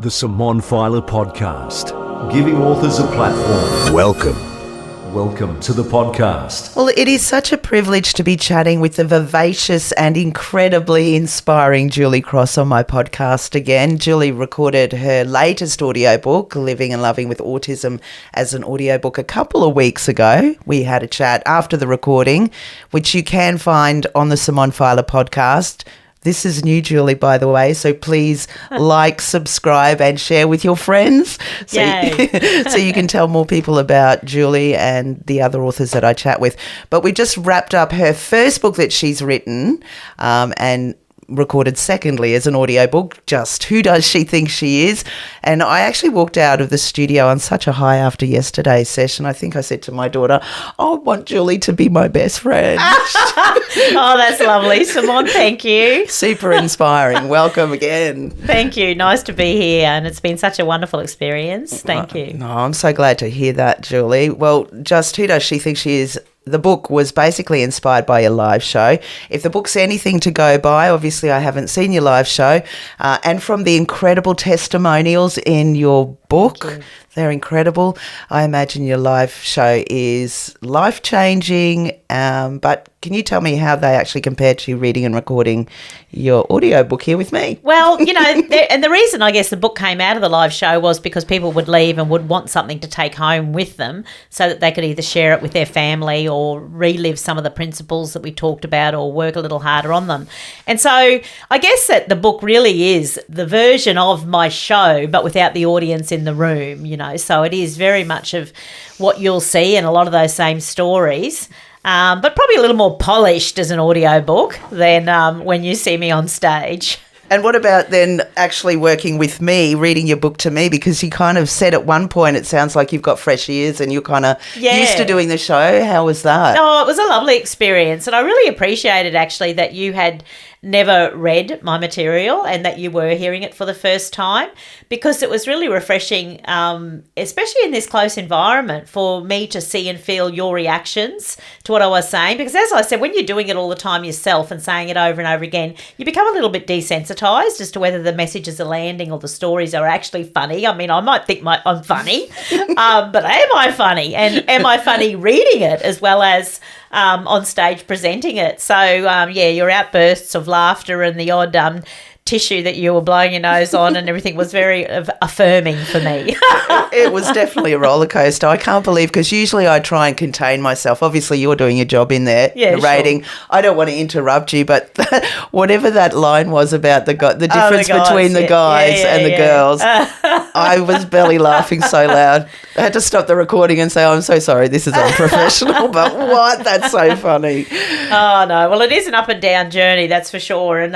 The Simone Feiler Podcast, giving authors a platform. Welcome to the podcast. Well, it is such a privilege to be chatting with the vivacious and incredibly inspiring Julie Cross on my podcast again. Julie recorded her latest audiobook, Living and Loving with Autism, as an audiobook a couple of weeks ago. We had a chat after the recording, which you can find on the Simone Feiler Podcast. This is new, Julie, by the way, so please like, subscribe and share with your friends so you can tell more people about Julie and the other authors that I chat with. But we just wrapped up her first book that she's written and recorded secondly as an audiobook, Just Who Does She Think She Is? And I actually walked out of the studio on such a high after yesterday's session. I think I said to my daughter, I want Julie to be my best friend. Oh, that's lovely, Simone. Thank you. Super inspiring. Welcome again. Thank you. Nice to be here, and it's been such a wonderful experience. Thank you. No, I'm so glad to hear that, Julie. Well, Just Who Does She Think She Is? The book was basically inspired by your live show. If the book's anything to go by, obviously I haven't seen your live show, and from the incredible testimonials in your book, they're incredible. I imagine your live show is life-changing, but can you tell me how they actually compare to reading and recording your audiobook here with me? Well, and the reason I guess the book came out of the live show was because people would leave and would want something to take home with them so that they could either share it with their family or relive some of the principles that we talked about or work a little harder on them. And so I guess that the book really is the version of my show, but without the audience in the room, So it is very much of what you'll see in a lot of those same stories. But probably a little more polished as an audiobook than when you see me on stage. And what about then actually working with me, reading your book to me? Because you kind of said at one point it sounds like you've got fresh ears and you're kind of used to doing the show. How was that? Oh, it was a lovely experience. And I really appreciated actually that you had never read my material and that you were hearing it for the first time, because it was really refreshing, especially in this close environment, for me to see and feel your reactions to what I was saying. Because as I said, when you're doing it all the time yourself and saying it over and over again, you become a little bit desensitized as to whether the messages are landing or the stories are actually funny. I mean, I might think I'm funny, but am I funny? And am I funny reading it as well as on stage presenting it? So, your outbursts of laughter and the odd tissue that you were blowing your nose on and everything was very affirming for me. It was definitely a roller coaster. I can't believe, because usually I try and contain myself. Obviously, you're doing your job in there, narrating. Sure. I don't want to interrupt you, but whatever that line was about the difference between the guys and the girls, I was barely laughing so loud. I had to stop the recording and say, I'm so sorry, this is unprofessional, but what? That's so funny. Oh, no. Well, it is an up and down journey, that's for sure. And,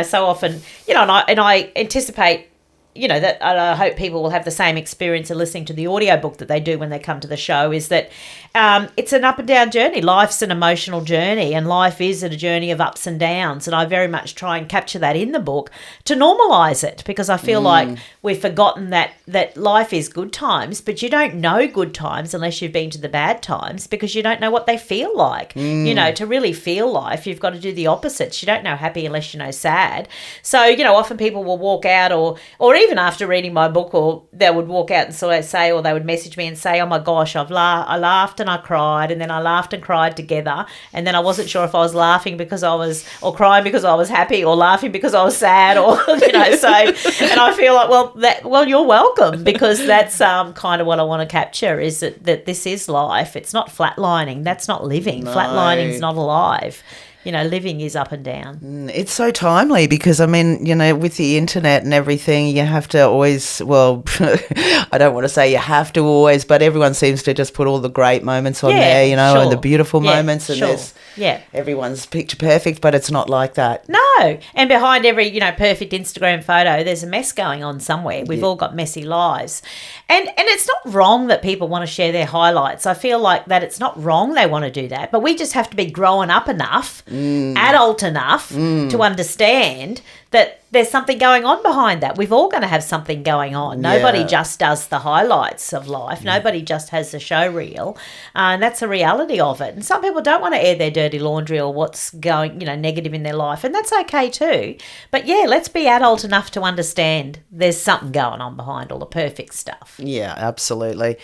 so often, and I anticipate, that I hope people will have the same experience in listening to the audiobook that they do when they come to the show, is that it's an up and down journey. Life's an emotional journey, and life is a journey of ups and downs. And I very much try and capture that in the book to normalise it, because I feel like we've forgotten that life is good times, but you don't know good times unless you've been to the bad times, because you don't know what they feel like. To really feel life, you've got to do the opposites. You don't know happy unless you know sad. So, often people will walk out or even after reading my book, or they would walk out and sort of say, or they would message me and say, oh my gosh, I laughed and I cried, and then I laughed and cried together, and then I wasn't sure if I was laughing because I was, or crying because I was happy, or laughing because I was sad, or so. And I feel like, well, you're welcome, because that's kind of what I want to capture, is that this is life. It's not flatlining. That's not living. No. Flatlining is not alive. Living is up and down. It's so timely because, with the internet and everything, you have to always, I don't want to say you have to always, but everyone seems to just put all the great moments on there, sure. and the beautiful moments, and sure. everyone's picture perfect, but it's not like that. No, and behind every, perfect Instagram photo, there's a mess going on somewhere. We've all got messy lives. And it's not wrong that people want to share their highlights. I feel like that it's not wrong they want to do that, but we just have to be growing up enough adult enough to understand that there's something going on behind that. We've all going to have something going on. Nobody just does the highlights of life. Nobody just has the show reel. And that's the reality of it. And some people don't want to air their dirty laundry or what's going, negative in their life. And that's okay too. But yeah, let's be adult enough to understand there's something going on behind all the perfect stuff. Yeah, absolutely.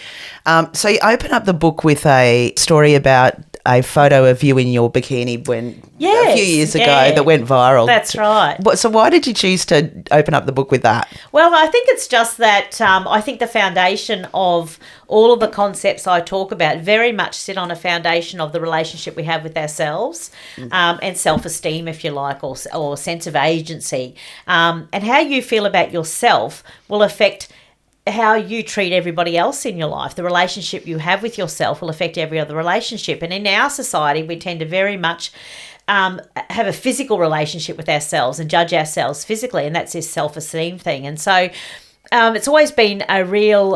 So you open up the book with a story about a photo of you in your bikini a few years ago that went viral. That's right. So why did you choose to open up the book with that? Well, I think it's just that I think the foundation of all of the concepts I talk about very much sit on a foundation of the relationship we have with ourselves and self-esteem, if you like, or sense of agency. And how you feel about yourself will affect how you treat everybody else in your life. The relationship you have with yourself will affect every other relationship. And in our society, we tend to very much have a physical relationship with ourselves and judge ourselves physically, and that's this self-esteem thing. And so it's always been a real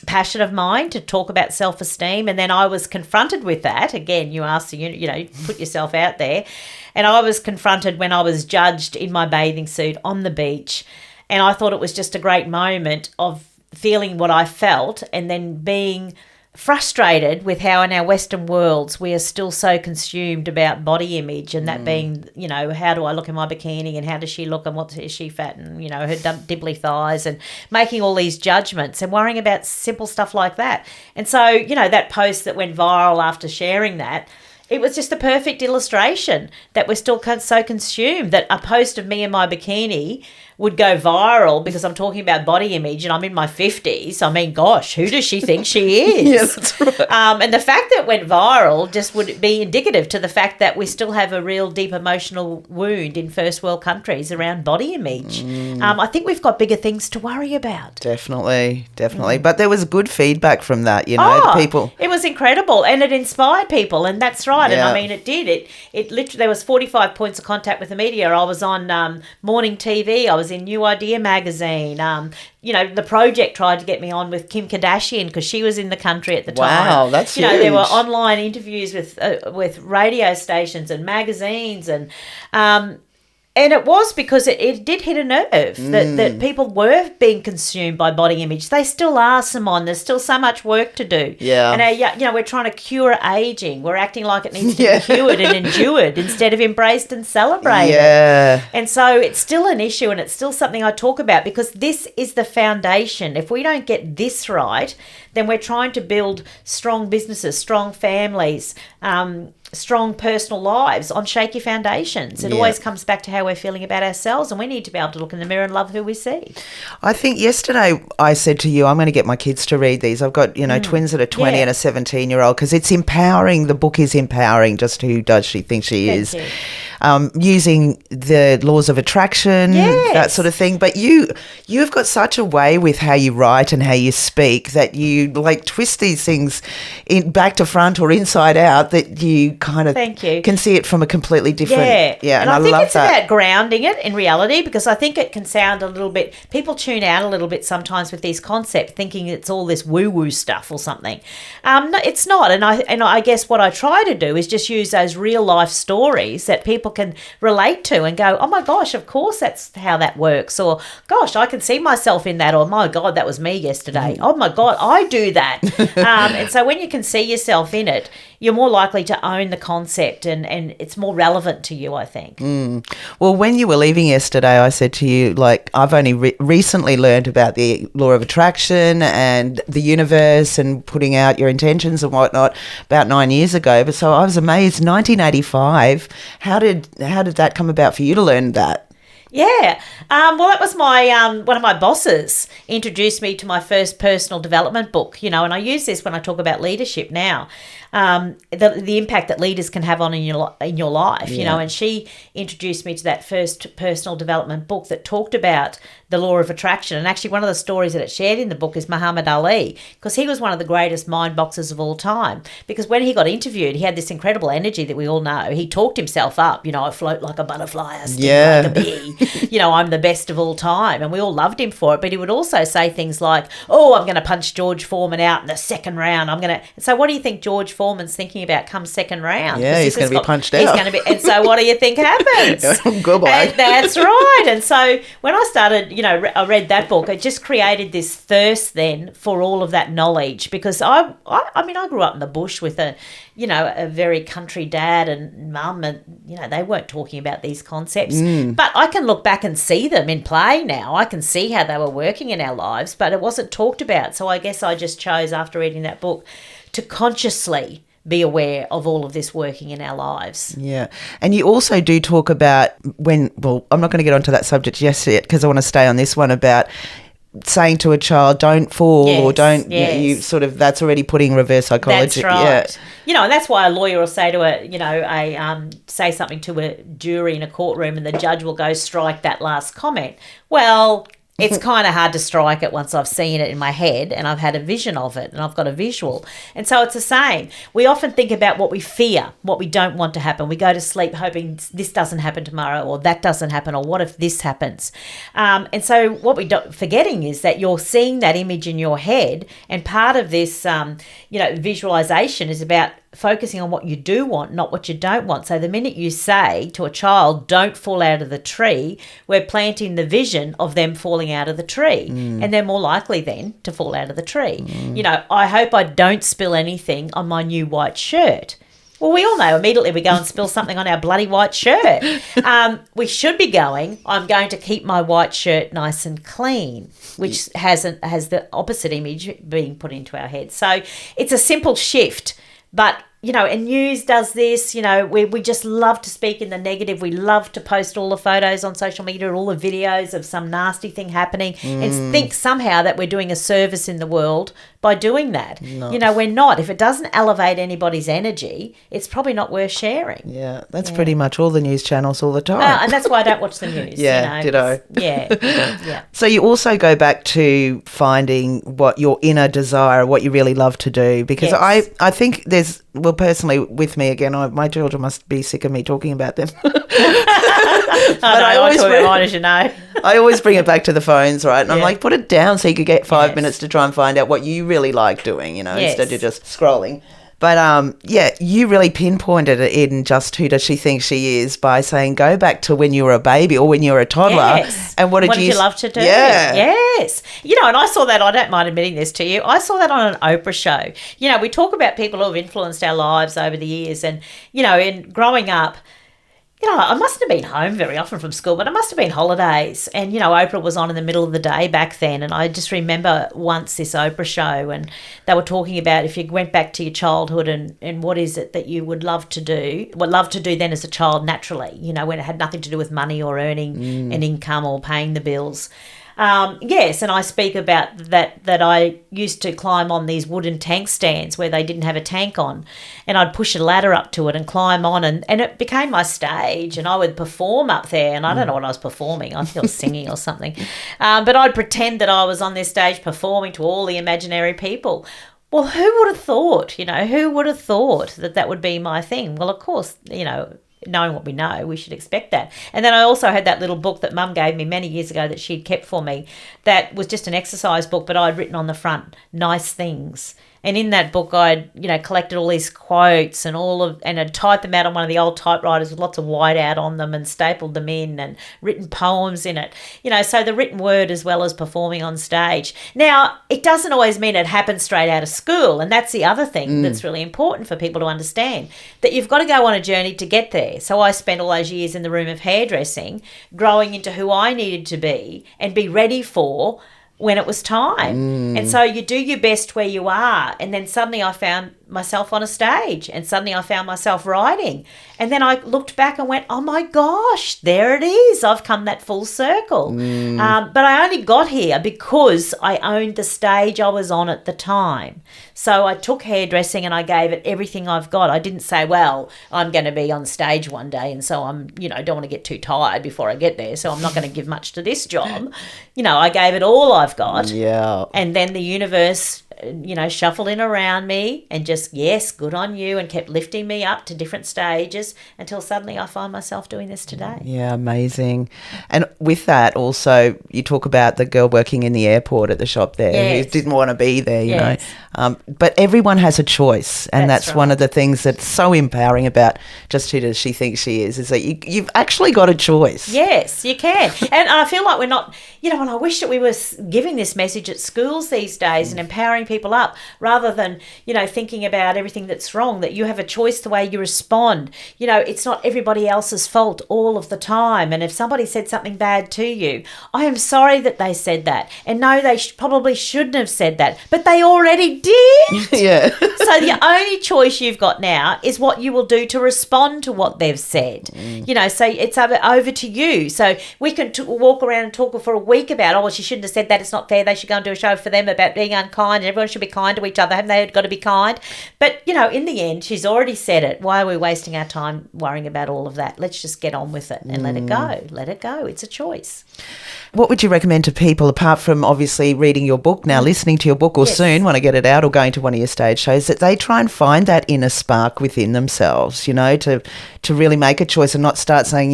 passion of mine to talk about self-esteem. And then I was confronted with that. Again, you asked, put yourself out there. And I was confronted when I was judged in my bathing suit on the beach. And I thought it was just a great moment of feeling what I felt and then being frustrated with how in our Western worlds we are still so consumed about body image, and that being, how do I look in my bikini and how does she look and is she fat and, her dimply thighs, and making all these judgments and worrying about simple stuff like that. And so, that post that went viral after sharing that, it was just a perfect illustration that we're still so consumed that a post of me in my bikini would go viral because I'm talking about body image and I'm in my 50s. I mean, gosh, who does she think she is? Yeah, that's right. And the fact that it went viral just would be indicative to the fact that we still have a real deep emotional wound in first world countries around body image. I think we've got bigger things to worry about. Definitely. But there was good feedback from that, people. It was incredible and it inspired people, and that's right. Yeah. And I mean, it did. It literally, there was 45 points of contact with the media. I was on morning TV. I was in New Idea magazine. The Project tried to get me on with Kim Kardashian because she was in the country at the time. Wow, that's huge. There were online interviews with radio stations and magazines, and it was because it did hit a nerve that people were being consumed by body image. They still are, Simone. There's still so much work to do. Yeah. And we're trying to cure aging. We're acting like it needs to be cured and endured instead of embraced and celebrated. Yeah. And so it's still an issue, and it's still something I talk about because this is the foundation. If we don't get this right, then we're trying to build strong businesses, strong families, strong personal lives on shaky foundations. It always comes back to how we're feeling about ourselves, and we need to be able to look in the mirror and love who we see. I think yesterday I said to you, I'm going to get my kids to read these. I've got, twins that are 20 and a 17-year-old, because it's empowering. The book is empowering. Just who does she think she is? Using the laws of attraction, that sort of thing. But you've got such a way with how you write and how you speak that you twist these things back to front or inside out, that you kind of can see it from a completely different and I think love it's that. about grounding it in reality, because I think it can sound a little bit, people tune out a little bit sometimes with these concepts thinking it's all this woo-woo stuff or something. No, it's not. And I guess what I try to do is just use those real life stories that people can relate to and go, oh my gosh, of course that's how that works, or gosh, I can see myself in that, or my God, that was me yesterday. Oh my God, I do that. And so when you can see yourself in it, you're more likely to own the concept, and it's more relevant to you, I think. Well, when you were leaving yesterday, I said to you, I've only recently learned about the law of attraction and the universe and putting out your intentions and whatnot about 9 years ago. But so I was amazed. 1985. How did that come about for you to learn that? Yeah. Well, that was my one of my bosses introduced me to my first personal development book, and I use this when I talk about leadership now. The impact that leaders can have on in your life, and she introduced me to that first personal development book that talked about the law of attraction. And actually one of the stories that it shared in the book is Muhammad Ali, because he was one of the greatest mind boxers of all time. Because when he got interviewed, he had this incredible energy that we all know. He talked himself up, I float like a butterfly, I sting like a bee, I'm the best of all time. And we all loved him for it. But he would also say things like, oh, I'm going to punch George Foreman out in the second round. So what do you think George Foreman's thinking about come second round? Yeah, he's going to be punched out. He's going to be, and so what do you think happens? Goodbye. And that's right. And so when I started, I read that book, it just created this thirst then for all of that knowledge, because I grew up in the bush with a very country dad and mum, and they weren't talking about these concepts. But I can look back and see them in play now. I can see how they were working in our lives, but it wasn't talked about. So I guess I just chose, after reading that book, to consciously be aware of all of this working in our lives. Yeah. And you also do talk about I'm not going to get onto that subject just yet, because I want to stay on this one about saying to a child, don't fall, or don't, you sort of, that's already putting reverse psychology. That's right. Yeah. And that's why a lawyer will say to say something to a jury in a courtroom, and the judge will go, strike that last comment. Well, it's kind of hard to strike it once I've seen it in my head and I've had a vision of it and I've got a visual. And so it's the same. We often think about what we fear, what we don't want to happen. We go to sleep hoping this doesn't happen tomorrow, or that doesn't happen, or what if this happens? And so what forgetting is that you're seeing that image in your head, and part of this, visualization is about focusing on what you do want, not what you don't want. So the minute you say to a child, don't fall out of the tree, we're planting the vision of them falling out of the tree. And they're more likely then to fall out of the tree. I hope I don't spill anything on my new white shirt. Well, we all know immediately we go and spill something on our bloody white shirt. We should be going, I'm going to keep my white shirt nice and clean, which has the opposite image being put into our head. So it's a simple shift. But, and news does this, we just love to speak in the negative. We love to post all the photos on social media, all the videos of some nasty thing happening, and think somehow that we're doing a service in the world by doing that. No. We're not. If it doesn't elevate anybody's energy, it's probably not worth sharing. Yeah, that's pretty much all the news channels all the time. And that's why I don't watch the news. Ditto. Yeah. So you also go back to finding what your inner desire, what you really love to do, because I think there's, personally with me again, my children must be sick of me talking about them. I always talk about mine, as you know. I always bring it back to the phones, right? And I'm like, put it down so you could get 5 minutes to try and find out what you really like doing, instead of just scrolling. But, you really pinpointed it in just who does she think she is by saying go back to when you were a baby or when you were a toddler. Yes. And what did you love to do? Yeah. Yes. And I saw that, I don't mind admitting this to you, I saw that on an Oprah show. We talk about people who have influenced our lives over the years, and, in growing up, I mustn't have been home very often from school, but it must have been holidays. And, Oprah was on in the middle of the day back then. And I just remember once this Oprah show, and they were talking about if you went back to your childhood and what is it that you would love to do then as a child naturally, when it had nothing to do with money or earning an income or paying the bills. Yes, and I speak about that I used to climb on these wooden tank stands where they didn't have a tank on, and I'd push a ladder up to it and climb on, and it became my stage, and I would perform up there, and I don't know what I was performing. I think I was singing or something. But I'd pretend that I was on this stage performing to all the imaginary people. Well, who would have thought, who would have thought that would be my thing? Well, of course, knowing what we know, we should expect that. And then I also had that little book that Mum gave me many years ago that she'd kept for me, that was just an exercise book, but I'd written on the front, nice things. And in that book, I'd, collected all these quotes and I'd typed them out on one of the old typewriters with lots of whiteout on them and stapled them in and written poems in it. So the written word as well as performing on stage. Now, it doesn't always mean it happens straight out of school. And that's the other thing that's really important for people to understand, that you've got to go on a journey to get there. So I spent all those years in the room of hairdressing, growing into who I needed to be and be ready for when it was time. And so you do your best where you are. And then suddenly I found myself on a stage, and suddenly I found myself writing. And then I looked back and went, oh my gosh, there it is. I've come that full circle. But I only got here because I owned the stage I was on at the time. So I took hairdressing and I gave it everything I've got. I didn't say, well, I'm going to be on stage one day, and so I'm, don't want to get too tired before I get there, so I'm not going to give much to this job. I gave it all I've got. Yeah. And then the universe, shuffled in around me and just, yes, good on you, and kept lifting me up to different stages until suddenly I find myself doing this today. Yeah, amazing. And with that also, you talk about the girl working in the airport at the shop there who didn't want to be there, you know. But everyone has a choice, and that's right. one of the things that's so empowering about just who does she think she is that you've actually got a choice. Yes, you can. And I feel like we're not, and I wish that we were giving this message at schools these days and empowering people up rather than, thinking about everything that's wrong, that you have a choice the way you respond. It's not everybody else's fault all of the time. And if somebody said something bad to you, I am sorry that they said that. And no, they probably shouldn't have said that, but they already did. Yeah. So the only choice you've got now is what you will do to respond to what they've said. So it's over to you. So we can walk around and talk for a week about, oh, well, she shouldn't have said that. It's not fair. They should go and do a show for them about being unkind. Everyone should be kind to each other. Haven't they got to be kind? But, in the end, she's already said it. Why are we wasting our time worrying about all of that? Let's just get on with it and let it go. Let it go. It's a choice. What would you recommend to people, apart from obviously reading your book now, listening to your book, or soon when I get it out, or going to one of your stage shows, that they try and find that inner spark within themselves, to really make a choice and not start saying,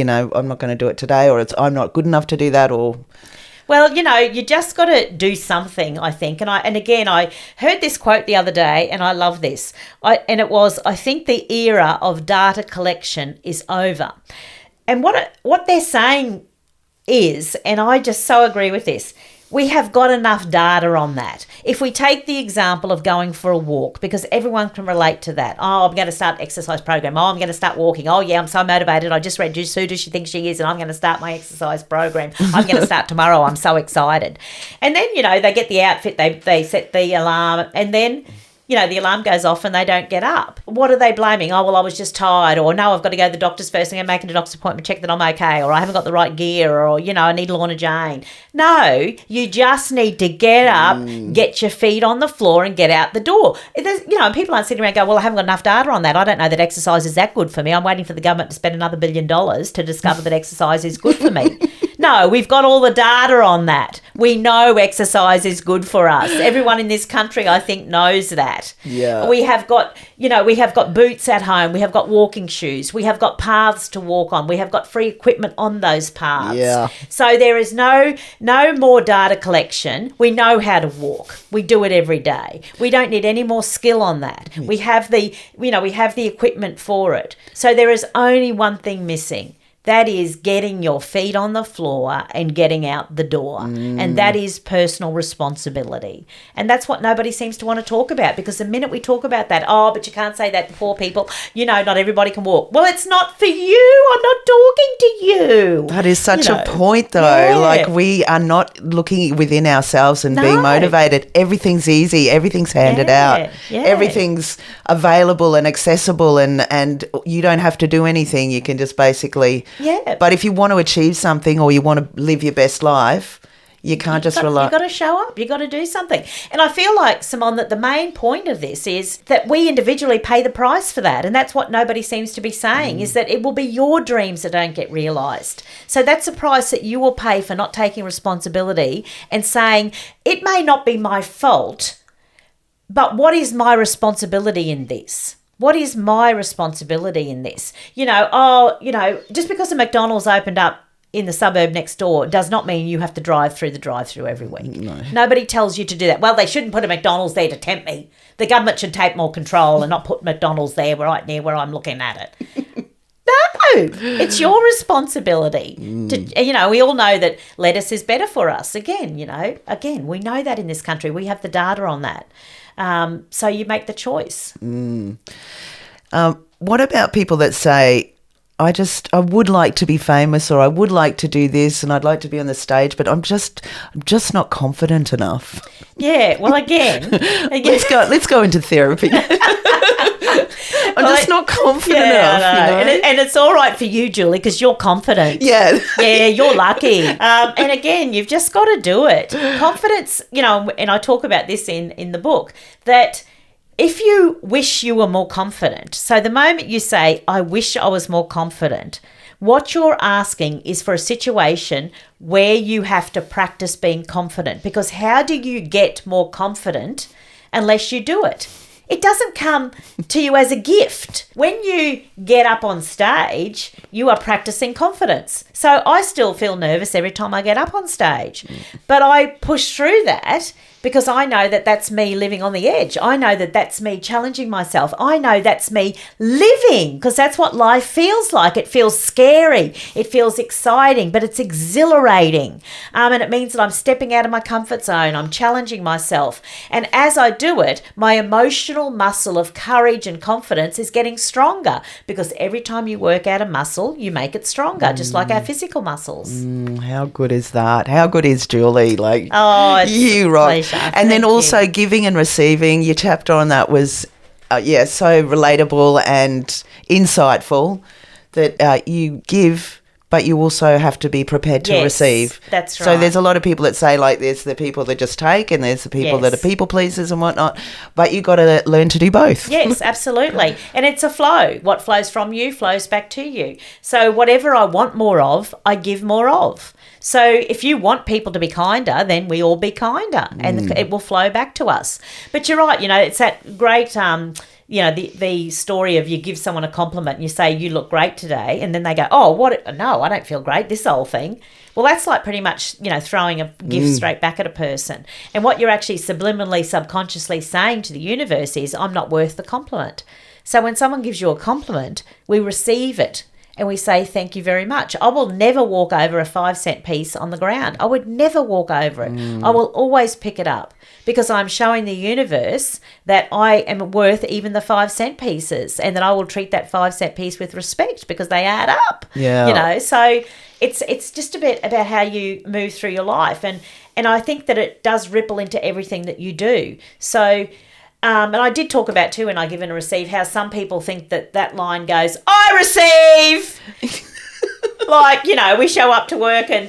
I'm not going to do it today, or I'm not good enough to do that, or... Well, you just got to do something, I think. And again, I heard this quote the other day, and I love this. It was, I think the era of data collection is over. And what they're saying is, and I just so agree with this, we have got enough data on that. If we take the example of going for a walk, because everyone can relate to that. Oh, I'm going to start an exercise program. Oh, I'm going to start walking. Oh, yeah, I'm so motivated. I just read Who Does She Think She Is, and I'm going to start my exercise program. I'm going to start tomorrow. I'm so excited. And then, they get the outfit, they set the alarm, and then... the alarm goes off and they don't get up. What are they blaming? Oh, well, I was just tired. Or, no, I've got to go to the doctor's first thing and make a doctor's appointment, check that I'm okay. Or I haven't got the right gear. Or, I need Lorna Jane. No, you just need to get up, get your feet on the floor and get out the door. People aren't sitting around going, well, I haven't got enough data on that. I don't know that exercise is that good for me. I'm waiting for the government to spend another $1 billion to discover that exercise is good for me. No, we've got all the data on that. We know exercise is good for us. Everyone in this country, I think, knows that. Yeah. We have got, we have got boots at home. We have got walking shoes. We have got paths to walk on. We have got free equipment on those paths. Yeah. So there is no more data collection. We know how to walk. We do it every day. We don't need any more skill on that. We have the equipment for it. So there is only one thing missing. That is getting your feet on the floor and getting out the door. And that is personal responsibility. And that's what nobody seems to want to talk about, because the minute we talk about that, oh, but you can't say that to poor people, not everybody can walk. Well, it's not for you. I'm not talking to you. That is such a point, though. Yeah. Like, we are not looking within ourselves and being motivated. Everything's easy. Everything's handed out. Yeah. Everything's available and accessible, and you don't have to do anything. You can just basically... Yeah. But if you want to achieve something, or you want to live your best life, you can't just rely. You've got to show up. You've got to do something. And I feel like, Simone, that the main point of this is that we individually pay the price for that. And that's what nobody seems to be saying, is that it will be your dreams that don't get realised. So that's a price that you will pay for not taking responsibility and saying, it may not be my fault, but what is my responsibility in this? What is my responsibility in this? Just because a McDonald's opened up in the suburb next door does not mean you have to drive through the drive-through every week. No. Nobody tells you to do that. Well, they shouldn't put a McDonald's there to tempt me. The government should take more control and not put McDonald's there right near where I'm looking at it. No, it's your responsibility. We all know that lettuce is better for us. Again, we know that in this country. We have the data on that. So you make the choice. What about people that say, I would like to be famous, or I would like to do this, and I'd like to be on the stage, but I'm just not confident enough. Yeah, well, again. Let's go into therapy. I'm just not confident enough. And it's all right for you, Julie, because you're confident. Yeah. Yeah, you're lucky. And again, you've just got to do it. Confidence, and I talk about this in the book, that if you wish you were more confident, so the moment you say, I wish I was more confident, what you're asking is for a situation where you have to practice being confident, because how do you get more confident unless you do it? It doesn't come to you as a gift. When you get up on stage, you are practicing confidence. So I still feel nervous every time I get up on stage, but I push through that because I know that that's me living on the edge. I know that that's me challenging myself. I know that's me living, because that's what life feels like. It feels scary. It feels exciting, but it's exhilarating. And it means that I'm stepping out of my comfort zone. I'm challenging myself. And as I do it, my emotional muscle of courage and confidence is getting stronger, because every time you work out a muscle, you make it stronger, just like our physical muscles. How good is that? How good is Julie? Like, it's you a rock. pleasure. And then also giving and receiving. Your chapter on that was, so relatable and insightful, that you give, but you also have to be prepared to receive. That's right. So there's a lot of people that say, like, there's the people that just take, and there's the people that are people pleasers and whatnot, but you got to learn to do both. Yes, absolutely. And it's a flow. What flows from you flows back to you. So whatever I want more of, I give more of. So if you want people to be kinder, then we all be kinder, and it will flow back to us. But you're right, it's that great, the story of you give someone a compliment and you say, you look great today, and then they go, oh, what? No, I don't feel great, this whole thing. Well, that's like pretty much, throwing a gift straight back at a person. And what you're actually subliminally, subconsciously saying to the universe is, I'm not worth the compliment. So when someone gives you a compliment, we receive it. And we say, thank you very much. I will never walk over a 5-cent piece on the ground. I would never walk over it. I will always pick it up, because I'm showing the universe that I am worth even the 5-cent pieces, and that I will treat that 5-cent piece with respect, because they add up. Yeah. So it's just a bit about how you move through your life. And I think that it does ripple into everything that you do. So... and I did talk about too, when I give and receive, how some people think that line goes, I receive. Like, we show up to work and,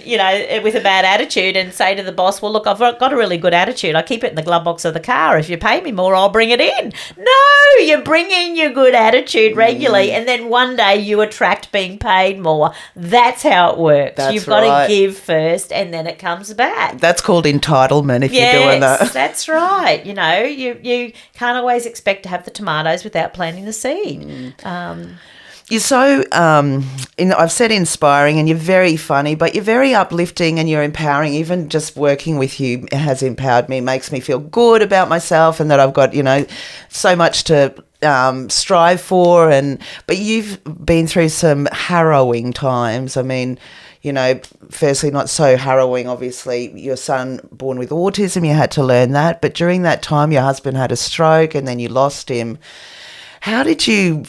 with a bad attitude, and say to the boss, well, look, I've got a really good attitude. I keep it in the glove box of the car. If you pay me more, I'll bring it in. No, you bring in your good attitude regularly, and then one day you attract being paid more. That's how it works. You've got to give first, and then it comes back. That's called entitlement if you're doing that. Yes, that's right. You can't always expect to have the tomatoes without planting the seed. You're so, I've said inspiring, and you're very funny, but you're very uplifting and you're empowering. Even just working with you has empowered me, makes me feel good about myself, and that I've got, so much to strive for. But you've been through some harrowing times. I mean, firstly, not so harrowing, obviously, your son born with autism, you had to learn that. But during that time, your husband had a stroke and then you lost him. How did you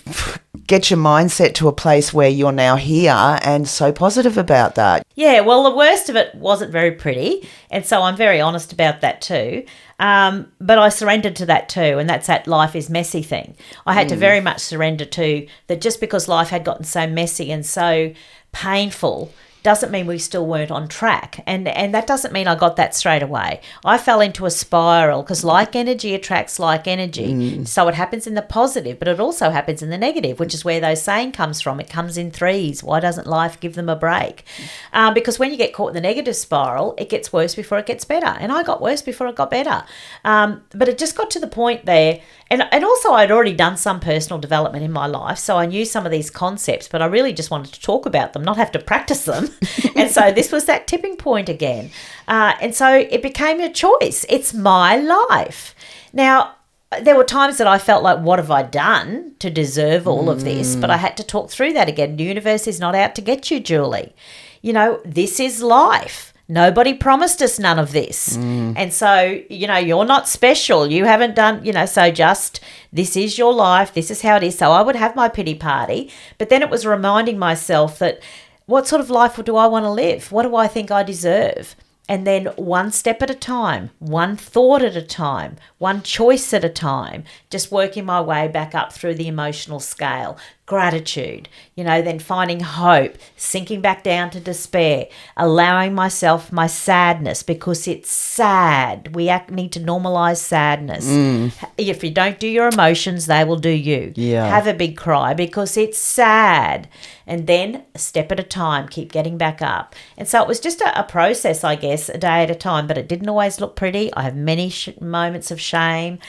get your mindset to a place where you're now here and so positive about that? Yeah, well, the worst of it wasn't very pretty, and so I'm very honest about that too. But I surrendered to that too, and that's that life is messy thing. I had to very much surrender to that. Just because life had gotten so messy and so painful doesn't mean we still weren't on track. And that doesn't mean I got that straight away. I fell into a spiral, because like energy attracts like energy. So it happens in the positive, but it also happens in the negative, which is where those saying comes from. It comes in threes. Why doesn't life give them a break? Because when you get caught in the negative spiral, it gets worse before it gets better. And I got worse before it got better. But it just got to the point there. And also I'd already done some personal development in my life, so I knew some of these concepts, but I really just wanted to talk about them, not have to practice them. And so this was that tipping point again. And so it became a choice. It's my life. Now, there were times that I felt like, what have I done to deserve all of this? But I had to talk through that again. The universe is not out to get you, Julie. This is life. Nobody promised us none of this. And so, you're not special. You haven't done, so just this is your life. This is how it is. So I would have my pity party. But then it was reminding myself that what sort of life do I want to live? What do I think I deserve? And then one step at a time, one thought at a time, one choice at a time, just working my way back up through the emotional scale. Gratitude, then finding hope, sinking back down to despair, allowing myself my sadness because it's sad. We need to normalize sadness. If you don't do your emotions, they will do you. Yeah. Have a big cry because it's sad. And then a step at a time, keep getting back up. And so it was just a process, I guess, a day at a time, but it didn't always look pretty. I have many moments of shame,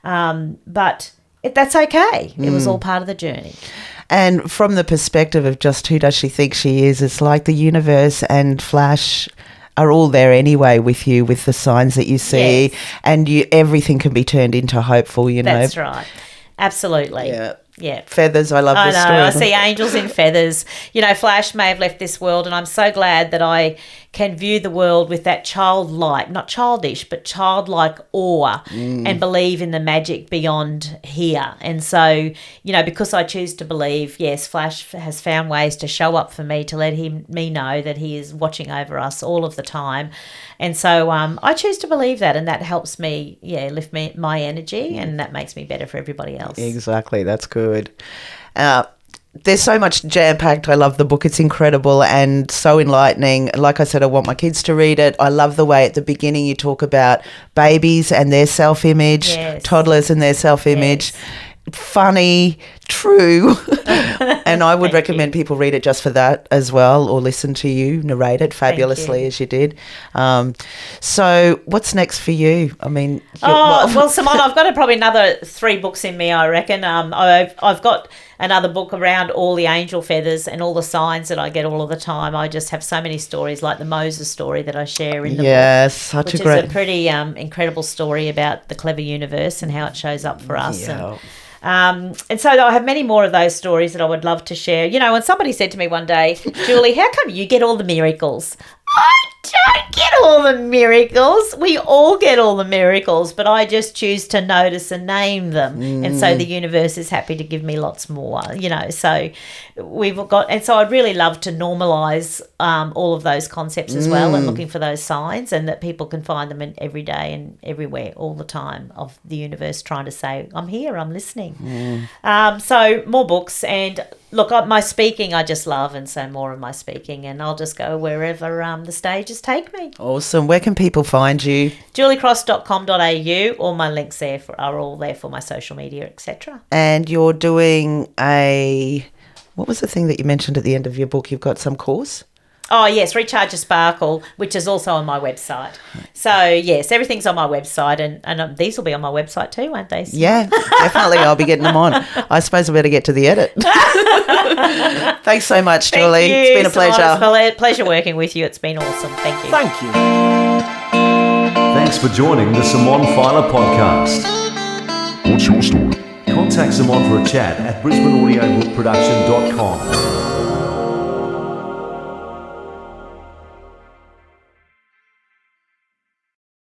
but that's okay. It was all part of the journey. And from the perspective of just who does she think she is, it's like the universe and Flash are all there anyway with you, with the signs that you see, Yes. and everything can be turned into hopeful, That's right. Absolutely. Yeah. Feathers, I love I this know, story. I see angels in feathers. Flash may have left this world, and I'm so glad that I can view the world with that childlike, not childish, but childlike awe and believe in the magic beyond here. And so, because I choose to believe, yes, Flash has found ways to show up for me, to let me know that he is watching over us all of the time. And so I choose to believe that, and that helps me, lift my energy, and that makes me better for everybody else. Exactly, that's good. There's so much jam-packed. I love the book. It's incredible and so enlightening. Like I said, I want my kids to read it. I love the way at the beginning you talk about babies and their self-image, Yes. toddlers and their self-image. Yes. Funny, true. And I would recommend people read it just for that as well, or listen to you narrate it fabulously as you did. So what's next for you? I mean, Simone, I've got probably another 3 books in me, I reckon. I've got another book around all the angel feathers and all the signs that I get all of the time. I just have so many stories, like the Moses story that I share in the book. Such which a great... is a pretty incredible story about the clever universe and how it shows up for us. Yeah. And so I have many more of those stories that I would love to share. When somebody said to me one day, Julie, how come you get all the miracles? I don't get all the miracles. We all get all the miracles, but I just choose to notice and name them. And so the universe is happy to give me lots more, so we've got, and so I'd really love to normalize all of those concepts as well, and looking for those signs, and that people can find them in every day and everywhere all the time, of the universe trying to say, I'm here, I'm listening. So more books, and look, my speaking I just love, and so more of my speaking, and I'll just go wherever the stages take me. Awesome. Where can people find you? juliecross.com.au. All my links there are all there for my social media, etc. And you're doing what was the thing that you mentioned at the end of your book? You've got some course? Oh, yes, Recharge a Sparkle, which is also on my website. So, yes, everything's on my website, and these will be on my website too, won't they? Yeah, definitely. I'll be getting them on. I suppose I better get to the edit. Thanks so much, Julie. Thank you, it's been a pleasure. Simone. It's been a pleasure working with you. It's been awesome. Thank you. Thank you. Thanks for joining the Simone Feiler Podcast. What's your story? Contact Simone for a chat at brisbaneaudiobookproduction.com.